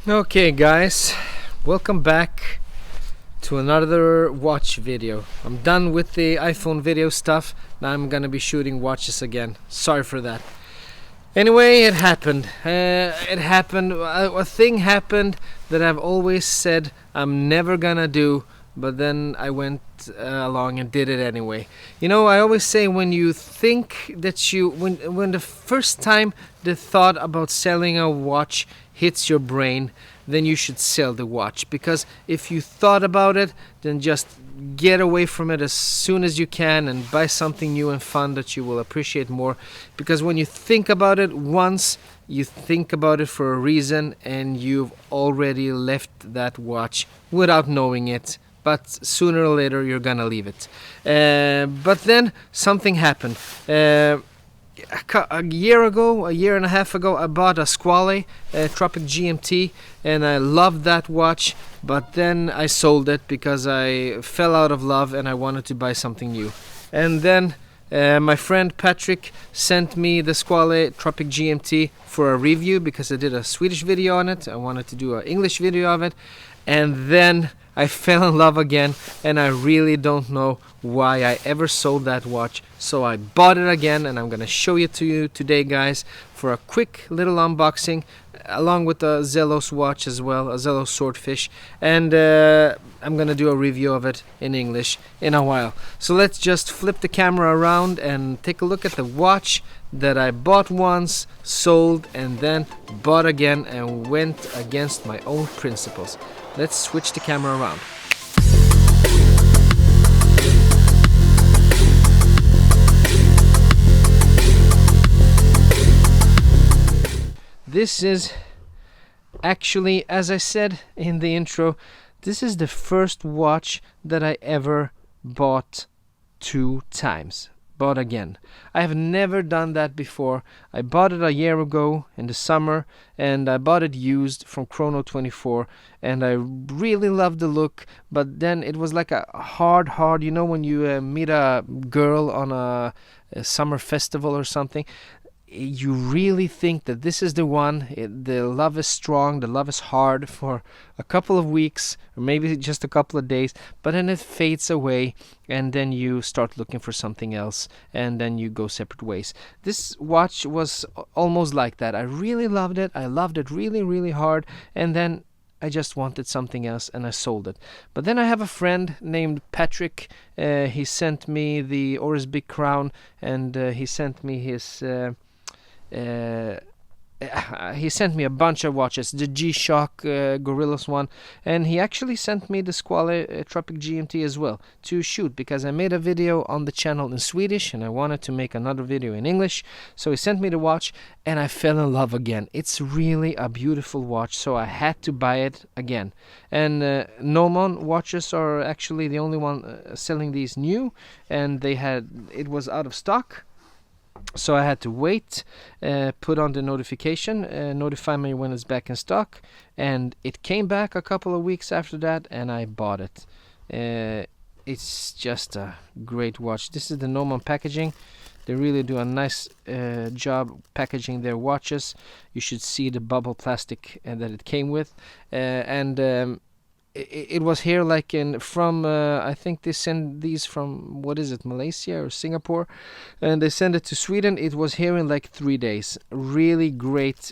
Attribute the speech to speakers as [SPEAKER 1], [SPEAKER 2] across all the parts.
[SPEAKER 1] Okay guys, welcome back to another watch video. I'm done with the iPhone video stuff. Now I'm gonna be shooting watches again. Sorry for that. Anyway, it happened. A thing happened that I've always said I'm never gonna do, but then I went along and did it anyway. You know, I always say when you think that when the first time the thought about selling a watch hits your brain, then you should sell the watch. Because if you thought about it, then just get away from it as soon as you can and buy something new and fun that you will appreciate more. Because when you think about it once, you think about it for a reason, and you've already left that watch without knowing it. But sooner or later you're gonna leave it. But then something happened. A year and a half ago, I bought a Squale Tropic GMT, and I loved that watch. But then I sold it because I fell out of love and I wanted to buy something new. And then my friend Patrick sent me the Squale Tropic GMT for a review because I did a Swedish video on it. I wanted to do an English video of it. And then I fell in love again, and I really don't know why I ever sold that watch. So I bought it again, and I'm gonna show it to you today, guys, for a quick little unboxing, along with the Zelos watch as well, a Zelos Swordfish. And I'm gonna do a review of it in English in a while. So let's just flip the camera around and take a look at the watch that I bought once, sold, and then bought again, and went against my own principles. Let's switch the camera around. This is actually, as I said in the intro, this is the first watch that I ever bought 2 times. Bought again. I have never done that before. I bought it a year ago in the summer, and I bought it used from Chrono24, and I really loved the look. But then it was like a hard, you know, when you meet a girl on a summer festival or something, you really think that this is the one. The love is strong, the love is hard for a couple of weeks, or maybe just a couple of days, but then it fades away, and then you start looking for something else, and then you go separate ways. This watch was almost like that. I really loved it. I loved it really, really hard, and then I just wanted something else, and I sold it. But then I have a friend named Patrick. He sent me the Oris Big Crown, and he sent me his... he sent me a bunch of watches, the G-Shock Gorillas one, and he actually sent me the Squale Tropic GMT as well to shoot, because I made a video on the channel in Swedish and I wanted to make another video in English. So he sent me the watch, and I fell in love again. It's really a beautiful watch, so I had to buy it again. And Nomon watches are actually the only one selling these new, and it was out of stock. So I had to wait, put on the notification, notify me when it's back in stock, and it came back a couple of weeks after that, and I bought it. It's just a great watch. This is the Nomon packaging. They really do a nice job packaging their watches. You should see the bubble plastic that it came with, and it was here like from I think they send these from, what is it, Malaysia or Singapore, and they send it to Sweden. It was here in like 3 days. Really great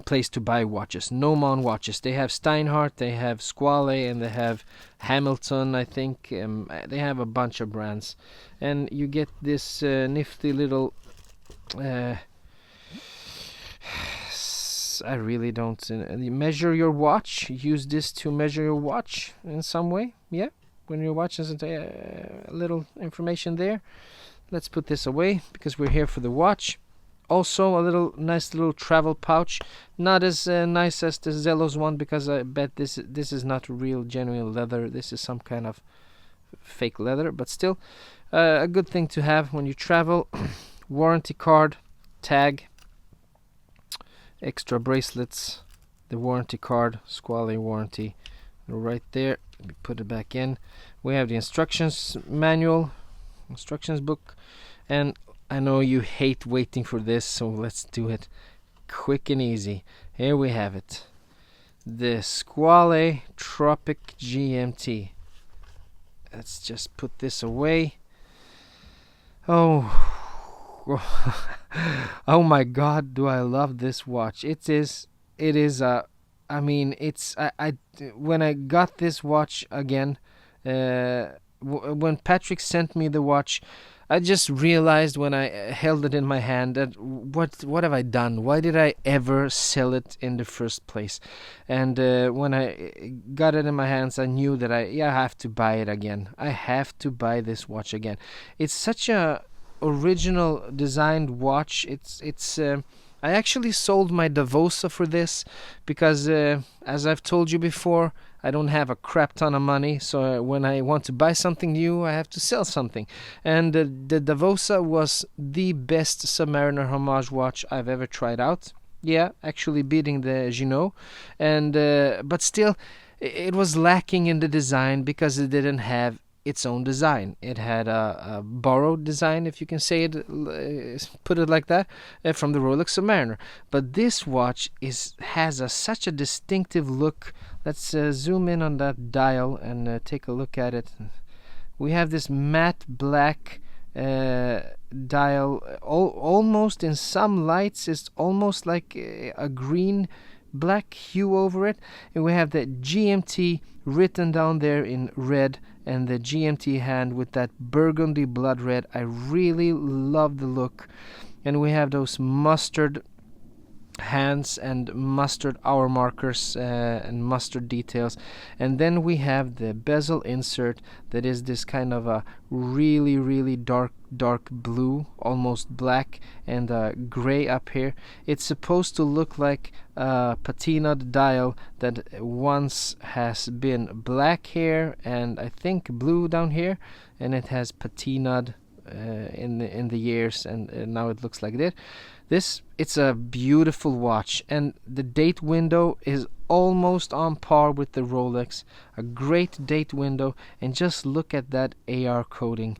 [SPEAKER 1] place to buy watches. Nomon watches. They have Steinhardt, they have Squale, and they have Hamilton, I think. They have a bunch of brands, and you get this nifty little I really don't measure your watch. Use this to measure your watch in some way. Yeah, when your watch has a little information there. Let's put this away because we're here for the watch. Also, a nice little travel pouch. Not as nice as the Zelos one, because I bet this is not real genuine leather. This is some kind of fake leather, but still a good thing to have when you travel. Warranty card, tag, extra bracelets, the warranty card, Squale warranty right there. We put it back in. We have the instructions manual, instructions book, and I know you hate waiting for this, so let's do it quick and easy. Here we have it. the Squale Tropic GMT. Let's just put this away. Oh, oh my God, do I love this watch. It is I mean, I when I got this watch again, when Patrick sent me the watch, I just realized when I held it in my hand that what have I done? Why did I ever sell it in the first place? And when I got it in my hands, I knew that I have to buy it again. I have to buy this watch again. It's such a original designed watch. It's I actually sold my Davosa for this because, as I've told you before, I don't have a crap ton of money, so when I want to buy something new, I have to sell something. And the Davosa was the best Submariner homage watch I've ever tried out. Yeah, actually beating the Junot. And but still, it was lacking in the design because it didn't have its own design. It had a borrowed design, if you can say it, put it like that, from the Rolex Submariner. But this watch has such a distinctive look. Let's zoom in on that dial and take a look at it. We have this matte black dial, almost in some lights it's almost like a green black hue over it, and we have the GMT written down there in red, and the GMT hand with that burgundy blood red. I really love the look. And we have those mustard hands and mustard hour markers and mustard details, and then we have the bezel insert that is this kind of a really dark blue, almost black, and gray up here. It's supposed to look like a patinaed dial that once has been black here and I think blue down here, and it has patinaed in the years, and now it looks like that. It's a beautiful watch, and the date window is almost on par with the Rolex. A great date window, and just look at that AR coating.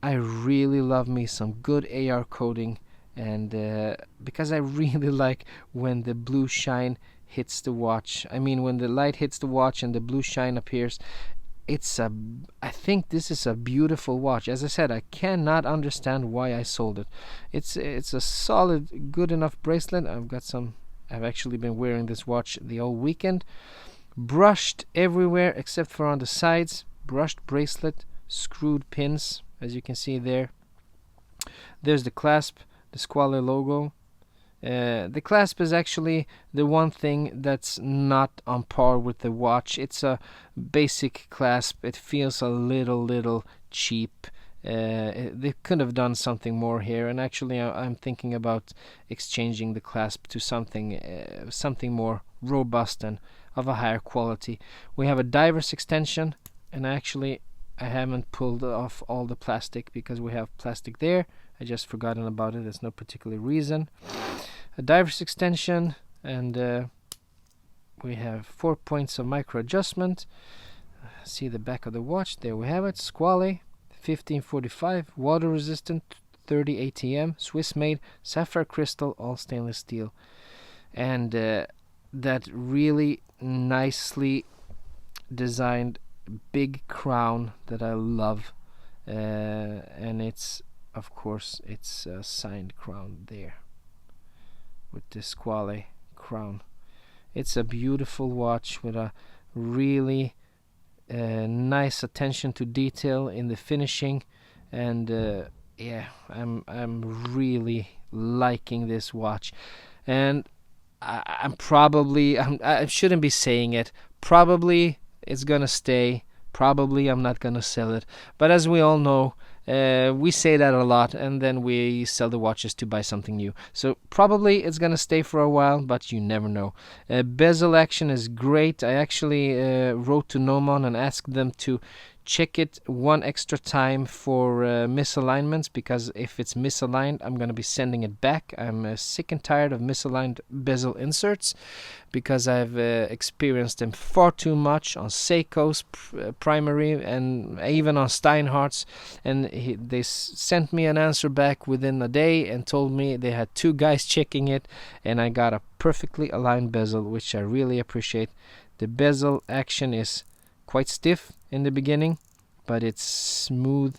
[SPEAKER 1] I really love me some good AR coating, and because I really like when the blue shine hits the watch. I mean, when the light hits the watch and the blue shine appears. I think this is a beautiful watch. As I said, I cannot understand why I sold it. It's a solid, good enough bracelet. I've actually been wearing this watch the whole weekend. Brushed everywhere except for on the sides. Brushed bracelet, screwed pins, as you can see there. There's the clasp, the Squale logo. The clasp is actually the one thing that's not on par with the watch. It's a basic clasp. It feels a little cheap. They could have done something more here, and actually I'm thinking about exchanging the clasp to something more robust and of a higher quality. We have a diver's extension, and I haven't pulled off all the plastic because we have plastic there. I just forgotten about it. There's no particular reason. A diver's extension, and we have 4 points of micro adjustment. See the back of the watch. There we have it. Squale 1545, water resistant, 30 ATM, Swiss made, sapphire crystal, all stainless steel, and that really nicely designed big crown that I love, and it's of course it's a signed crown there with the Squale crown. It's a beautiful watch with a really nice attention to detail in the finishing, and I'm really liking this watch. And I shouldn't be saying it. Probably it's gonna stay. Probably I'm not gonna sell it. But as we all know, we say that a lot, and then we sell the watches to buy something new. So probably it's gonna stay for a while, but you never know. Bezel action is great. I actually wrote to Nomon and asked them to check it one extra time for misalignments, because if it's misaligned, I'm going to be sending it back. I'm sick and tired of misaligned bezel inserts, because I've experienced them far too much on Seiko's primary and even on Steinhardt's, and they sent me an answer back within a day and told me they had 2 guys checking it, and I got a perfectly aligned bezel, which I really appreciate. The bezel action is quite stiff in the beginning, but it's smooth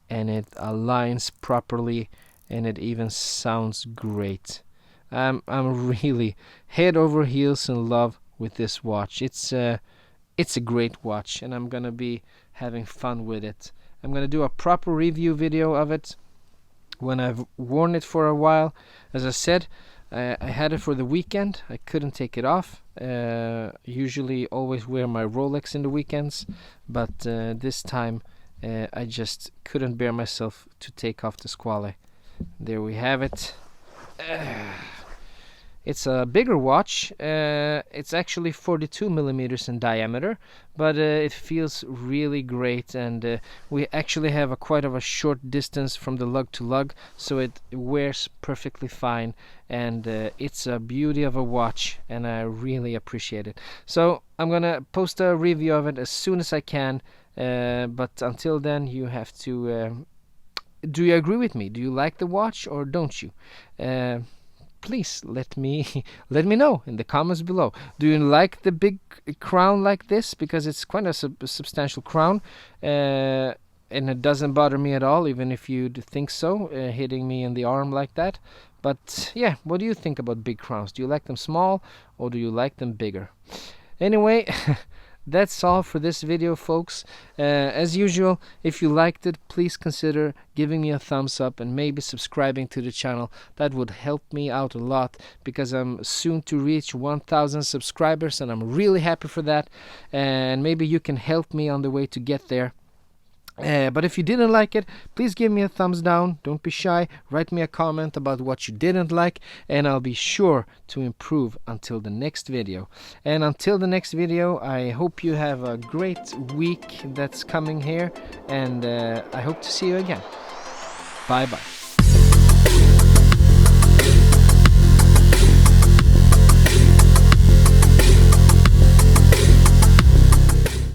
[SPEAKER 1] and it aligns properly, and it even sounds great. I'm really head over heels in love with this watch. It's a great watch, and I'm gonna be having fun with it. I'm gonna do a proper review video of it when I've worn it for a while. As I said, I had it for the weekend. I couldn't take it off. Usually always wear my Rolex in the weekends, but this time I just couldn't bear myself to take off the Squale. There we have it. It's a bigger watch. It's actually 42 millimeters in diameter, but it feels really great, and we actually have quite a short distance from the lug to lug, so it wears perfectly fine, and it's a beauty of a watch, and I really appreciate it. So I'm gonna post a review of it as soon as I can, but until then, you have to do you agree with me? Do you like the watch or don't you? Please let me know in the comments below. Do you like the big crown like this? Because it's quite a substantial crown, and it doesn't bother me at all, even if you think so, hitting me in the arm like that. But yeah, what do you think about big crowns? Do you like them small or do you like them bigger? Anyway, that's all for this video, folks. As usual, if you liked it, please consider giving me a thumbs up and maybe subscribing to the channel. That would help me out a lot, because I'm soon to reach 1,000 subscribers, and I'm really happy for that. And maybe you can help me on the way to get there. But if you didn't like it, please give me a thumbs down. Don't be shy. Write me a comment about what you didn't like, and I'll be sure to improve until the next video. And until the next video, I hope you have a great week that's coming here, and I hope to see you again. Bye bye.